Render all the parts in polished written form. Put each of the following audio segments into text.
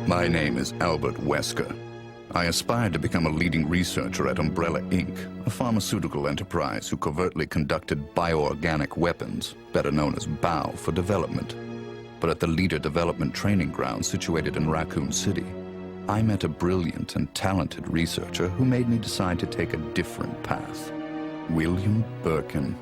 My name is Albert Wesker. I aspired to become a leading researcher at Umbrella Inc., a pharmaceutical enterprise who covertly conducted bioorganic weapons, better known as BOW, for development. But at the Leader Development Training Ground situated in Raccoon City, I met a brilliant and talented researcher who made me decide to take a different path. William Birkin.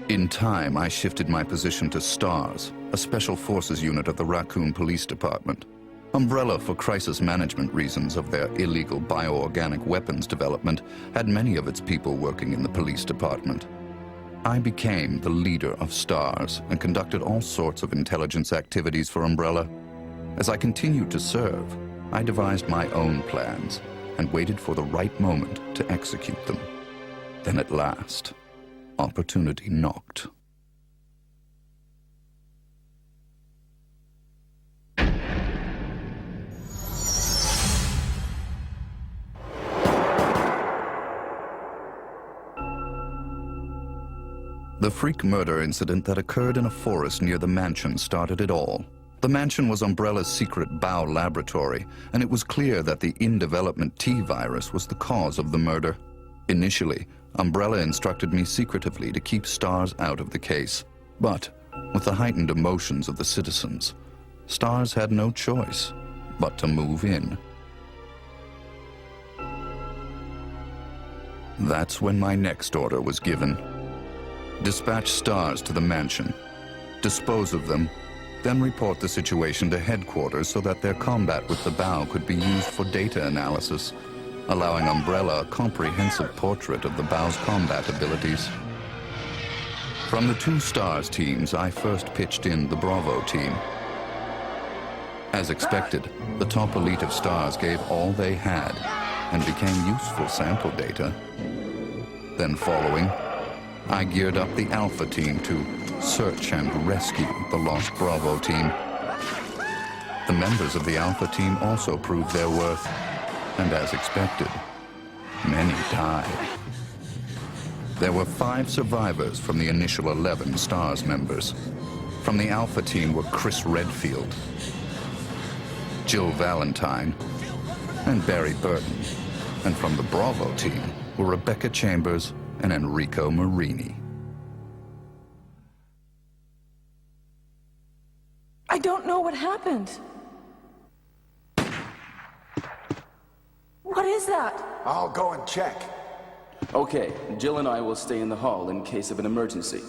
In time, I shifted my position to STARS, a special forces unit of the Raccoon Police Department. Umbrella, for crisis management reasons of their illegal bioorganic weapons development, had many of its people working in the police department. I became the leader of STARS and conducted all sorts of intelligence activities for Umbrella. As I continued to serve, I devised my own plans and waited for the right moment to execute them. Then at last, opportunity knocked. The freak murder incident that occurred in a forest near the mansion started it all. The mansion was Umbrella's secret BOW laboratory, and it was clear that the in-development T virus was the cause of the murder. Initially, Umbrella instructed me secretively to keep STARS out of the case. But, with the heightened emotions of the citizens, STARS had no choice but to move in. That's when my next order was given. Dispatch STARS to the mansion, dispose of them, then report the situation to headquarters so that their combat with the BOW could be used for data analysis, allowing Umbrella a comprehensive portrait of the BOW's combat abilities. From the two STARS teams, I first pitched in the Bravo team. As expected, the top elite of STARS gave all they had and became useful sample data. Then following, I geared up the Alpha team to search and rescue the lost Bravo team. The members of the Alpha team also proved their worth, and as expected, many died. There were 5 survivors from the initial 11 STARS members. From the Alpha team were Chris Redfield, Jill Valentine, and Barry Burton. And from the Bravo team were Rebecca Chambers and Enrico Marini. I don't know what happened. What is that? I'll go and check. Okay, Jill and I will stay in the hall in case of an emergency.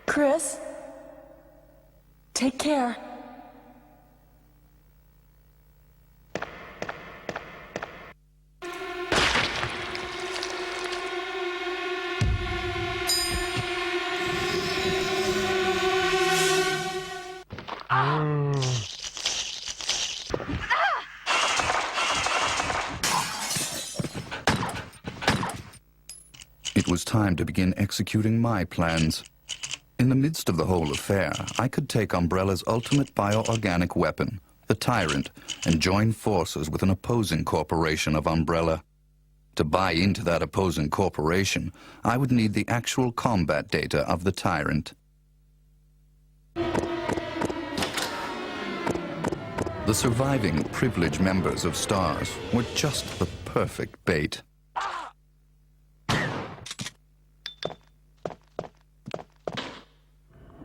Chris? Take care. It was time to begin executing my plans. In the midst of the whole affair, I could take Umbrella's ultimate bioorganic weapon, the Tyrant, and join forces with an opposing corporation of Umbrella. To buy into that opposing corporation, I would need the actual combat data of the Tyrant. The surviving privileged members of STARS were just the perfect bait.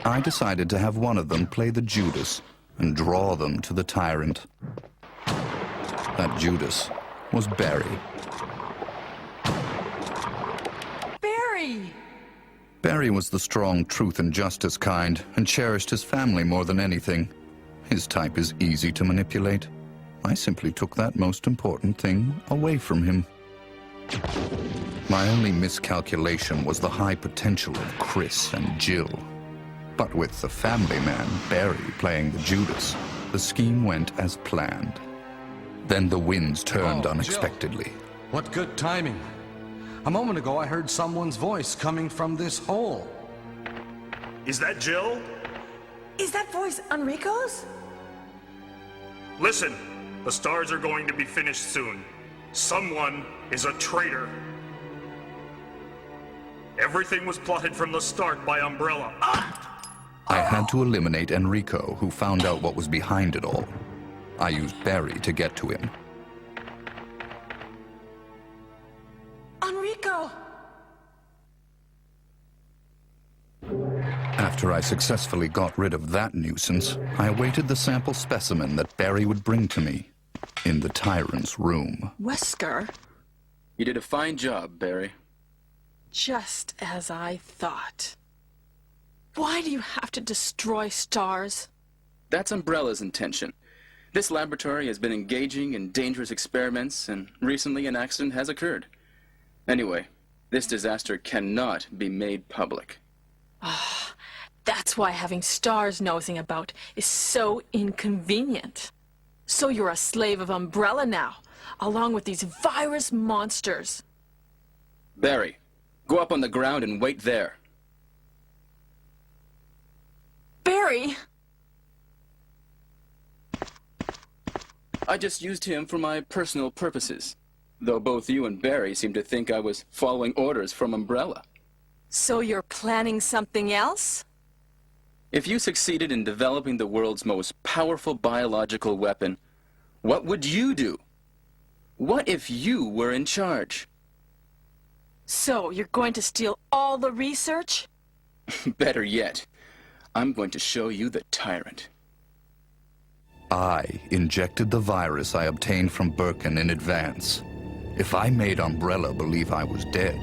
I decided to have one of them play the Judas and draw them to the Tyrant. That Judas was Barry. Barry! Barry was the strong truth and justice kind and cherished his family more than anything. His type is easy to manipulate. I simply took that most important thing away from him. My only miscalculation was the high potential of Chris and Jill. But with the family man, Barry, playing the Judas, the scheme went as planned. Then the winds turned unexpectedly. Jill. What good timing. A moment ago, I heard someone's voice coming from this hole. Is that Jill? Is that voice Enrico's? Listen, the stars are going to be finished soon. Someone is a traitor. Everything was plotted from the start by Umbrella. I had to eliminate Enrico, who found out what was behind it all. I used Barry to get to him. Enrico! After I successfully got rid of that nuisance, I awaited the sample specimen that Barry would bring to me in the Tyrant's room. Wesker? You did a fine job, Barry. Just as I thought. Why do you have to destroy stars? That's Umbrella's intention. This laboratory has been engaging in dangerous experiments, and recently an accident has occurred. Anyway, this disaster cannot be made public. That's why having stars nosing about is so inconvenient. So you're a slave of Umbrella now, along with these virus monsters. Barry, go up on the ground and wait there. Barry! I just used him for my personal purposes, though both you and Barry seem to think I was following orders from Umbrella. So you're planning something else? If you succeeded in developing the world's most powerful biological weapon, what would you do? What if you were in charge? So you're going to steal all the research? Better yet, I'm going to show you the Tyrant. I injected the virus I obtained from Birkin in advance. If I made Umbrella believe I was dead,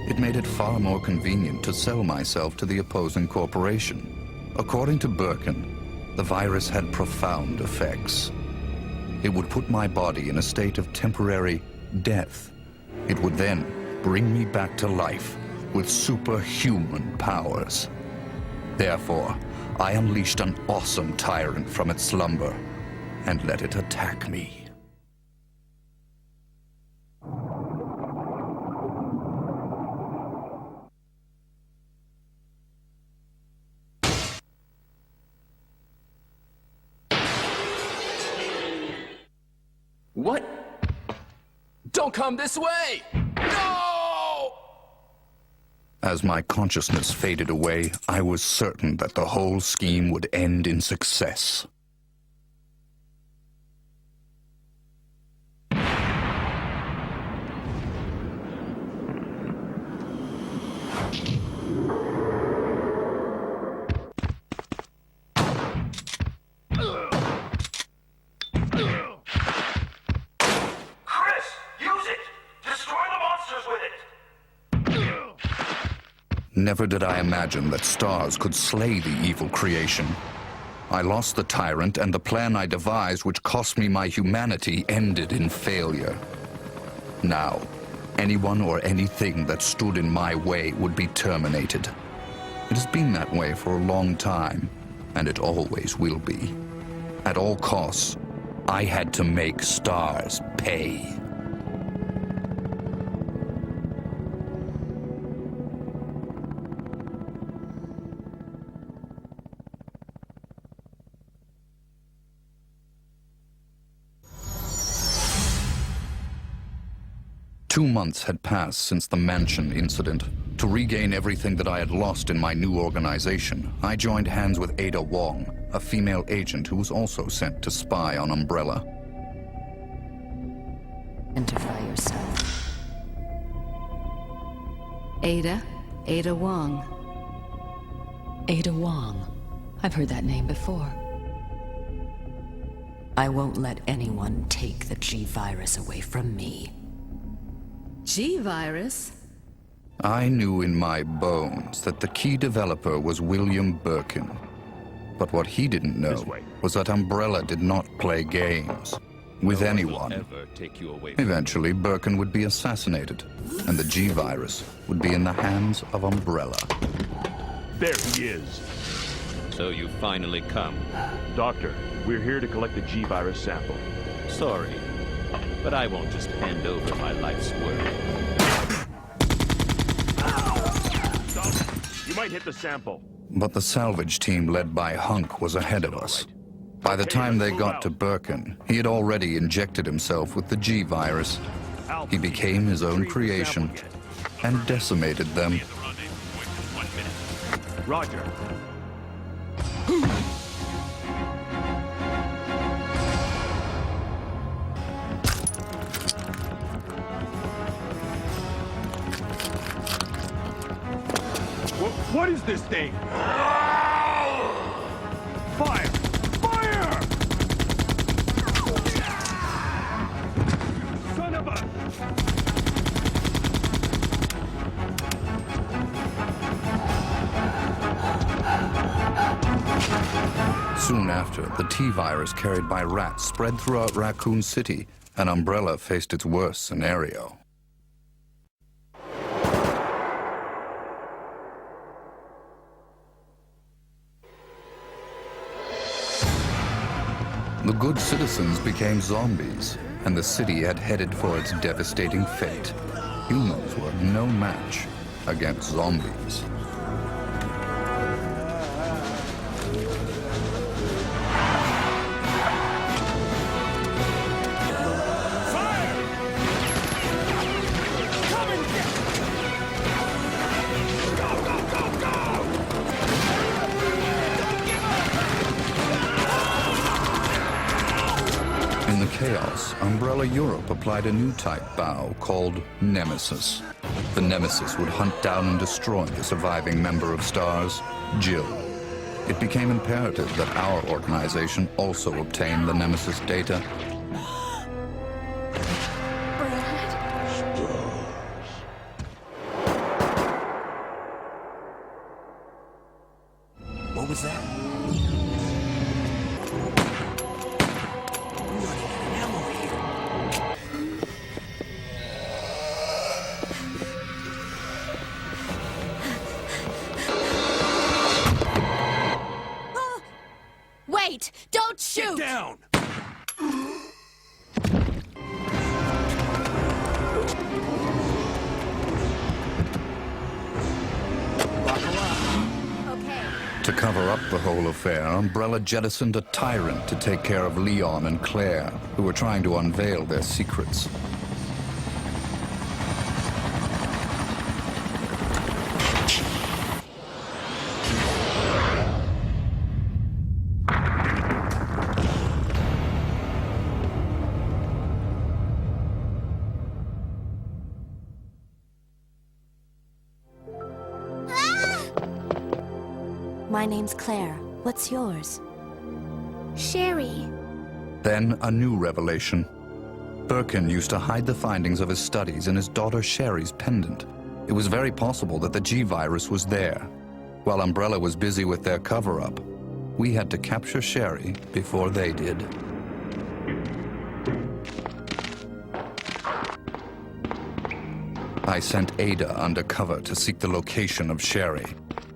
it made it far more convenient to sell myself to the opposing corporation. According to Birkin, the virus had profound effects. It would put my body in a state of temporary death. It would then bring me back to life with superhuman powers. Therefore, I unleashed an awesome tyrant from its slumber and let it attack me. What? Don't come this way! No! As my consciousness faded away, I was certain that the whole scheme would end in success. Never did I imagine that stars could slay the evil creation. I lost the tyrant, and the plan I devised, which cost me my humanity, ended in failure. Now, anyone or anything that stood in my way would be terminated. It has been that way for a long time, and it always will be. At all costs, I had to make stars pay. Two months had passed since the mansion incident. To regain everything that I had lost in my new organization, I joined hands with Ada Wong, a female agent who was also sent to spy on Umbrella. Identify yourself. Ada Wong. Ada Wong. I've heard that name before. I won't let anyone take the G-Virus away from me. G-Virus? I knew in my bones that the key developer was William Birkin. But what he didn't know was that Umbrella did not play games with anyone. Eventually, Birkin would be assassinated, and the G-Virus would be in the hands of Umbrella. There he is. So you finally come. Doctor, we're here to collect the G-Virus sample. Sorry, but I won't just hand over my life's work. You might hit the sample. But the salvage team led by Hunk was ahead of us. By the time they got to Birkin, he had already injected himself with the G-Virus. He became his own creation and decimated them Roger. What is this thing? Fire! Fire! Son of a... Soon after, the T-virus carried by rats spread throughout Raccoon City, and Umbrella faced its worst scenario. The good citizens became zombies, and the city had headed for its devastating fate. Humans were no match against zombies. In the chaos, Umbrella Europe applied a new type bow called Nemesis. The Nemesis would hunt down and destroy the surviving member of STARS, Jill. It became imperative that our organization also obtain the Nemesis data. What was that? Wait! Don't shoot! Get down! To cover up the whole affair, Umbrella jettisoned a tyrant to take care of Leon and Claire, who were trying to unveil their secrets. My name's Claire. What's yours? Sherry. Then a new revelation. Birkin used to hide the findings of his studies in his daughter Sherry's pendant. It was very possible that the G-virus was there. While Umbrella was busy with their cover-up, we had to capture Sherry before they did. I sent Ada undercover to seek the location of Sherry.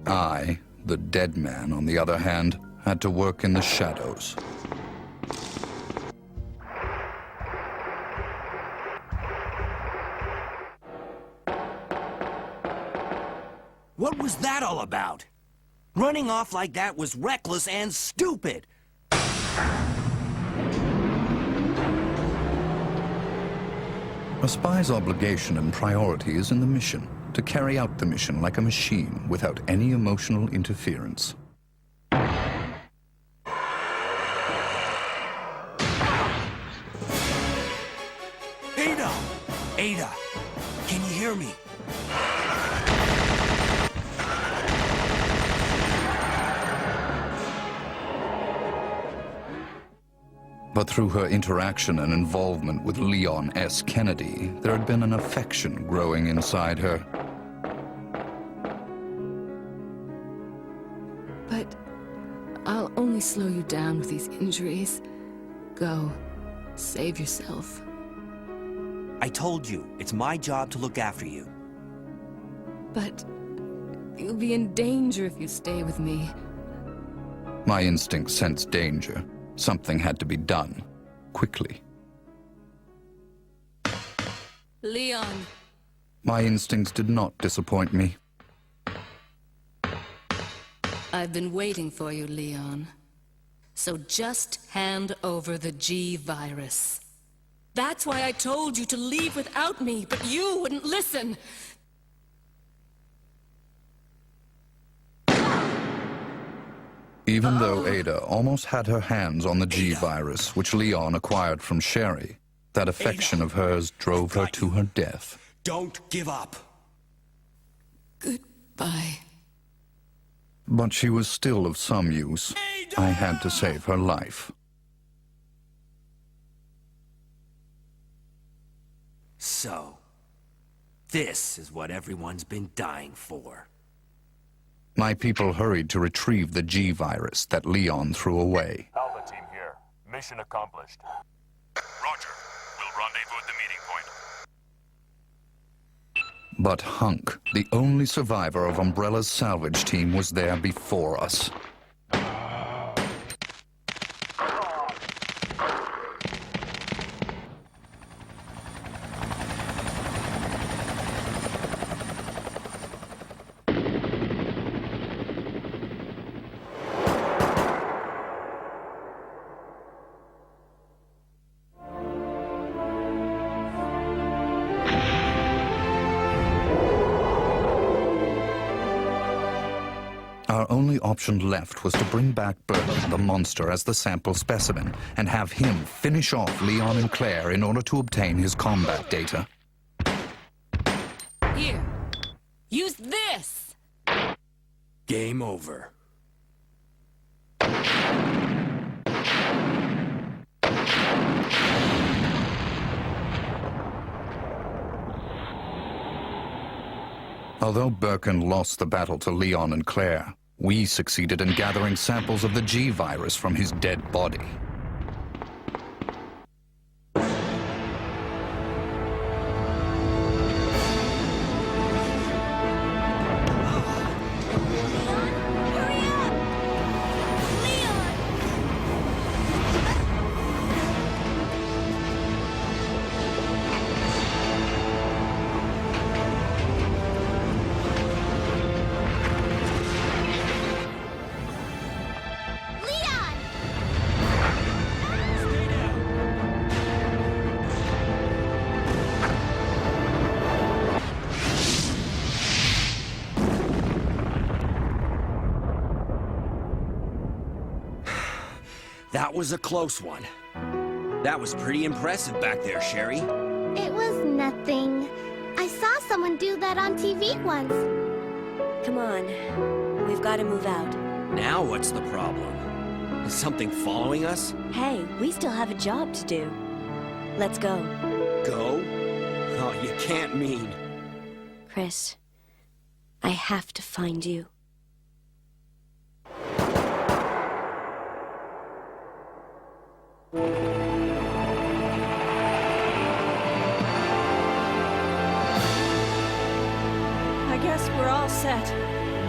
I, the dead man, on the other hand, had to work in the shadows. What was that all about? Running off like that was reckless and stupid. A spy's obligation and priority is in the mission, to carry out the mission like a machine without any emotional interference. Ada! Ada! Can you hear me? But through her interaction and involvement with Leon S. Kennedy, there had been an affection growing inside her. But I'll only slow you down with these injuries. Go. Save yourself. I told you, it's my job to look after you. But you'll be in danger if you stay with me. My instincts sensed danger. Something had to be done, quickly. Leon. My instincts did not disappoint me. I've been waiting for you, Leon. So just hand over the G-virus. That's why I told you to leave without me, but you wouldn't listen. Even though Ada almost had her hands on the G-Virus, which Leon acquired from Sherry, that affection of hers drove her to her death. Don't give up. Goodbye. But she was still of some use. I had to save her life. So, this is what everyone's been dying for. My people hurried to retrieve the G-Virus that Leon threw away. Alpha team here. Mission accomplished. Roger. We'll rendezvous at the meeting point. But Hunk, the only survivor of Umbrella's salvage team, was there before us. Our only option left was to bring back Burton, the monster, as the sample specimen, and have him finish off Leon and Claire in order to obtain his combat data. Here. Use this! Game over. Although Birkin lost the battle to Leon and Claire, we succeeded in gathering samples of the G-Virus from his dead body. That was a close one. That was pretty impressive back there, Sherry. It was nothing. I saw someone do that on TV once. Come on. We've got to move out. Now what's the problem? Is something following us? Hey, we still have a job to do. Let's go. Go? Oh, you can't mean... Chris, I have to find you. I guess we're all set.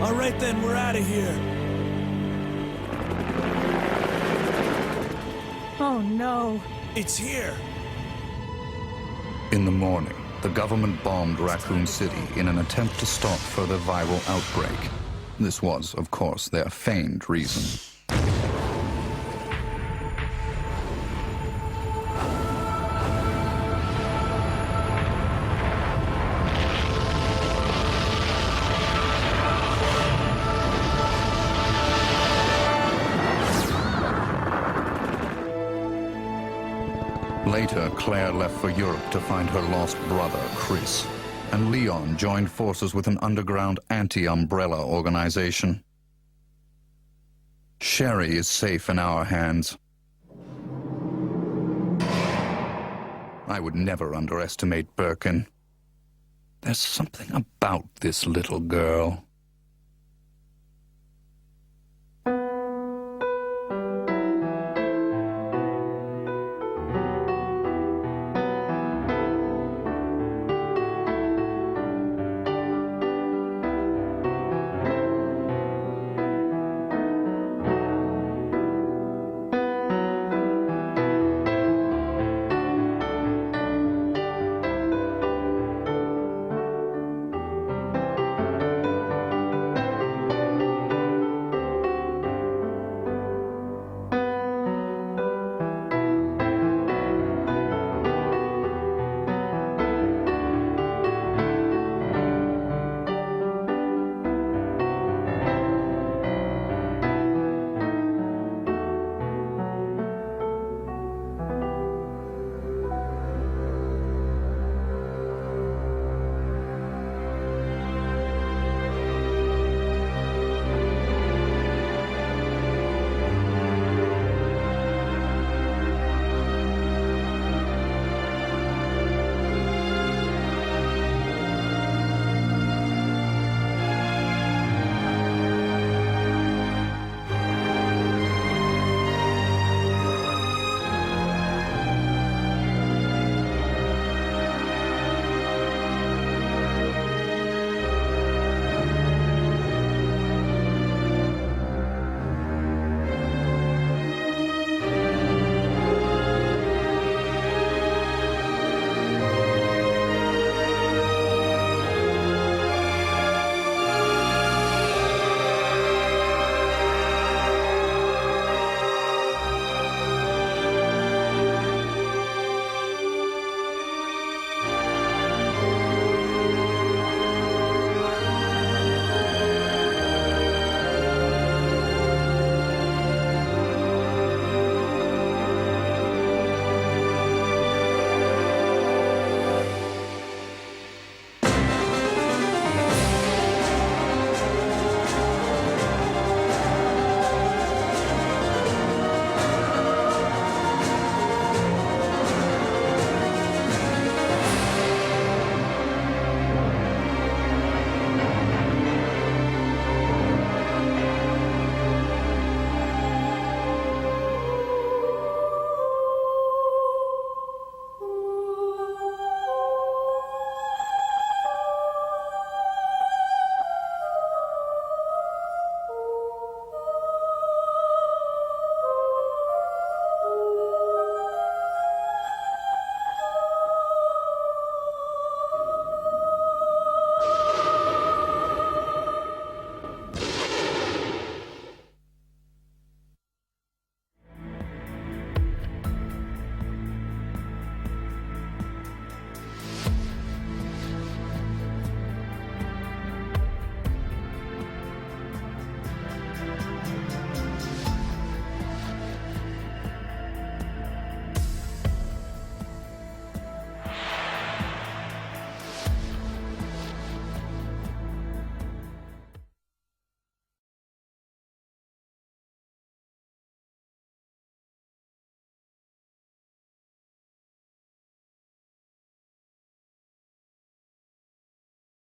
All right then, we're out of here. Oh no. It's here. In the morning, the government bombed Raccoon City in an attempt to stop further viral outbreak. This was, of course, their feigned reason. Later, Claire left for Europe to find her lost brother, Chris, and Leon joined forces with an underground anti-Umbrella organization. Sherry is safe in our hands. I would never underestimate Birkin. There's something about this little girl.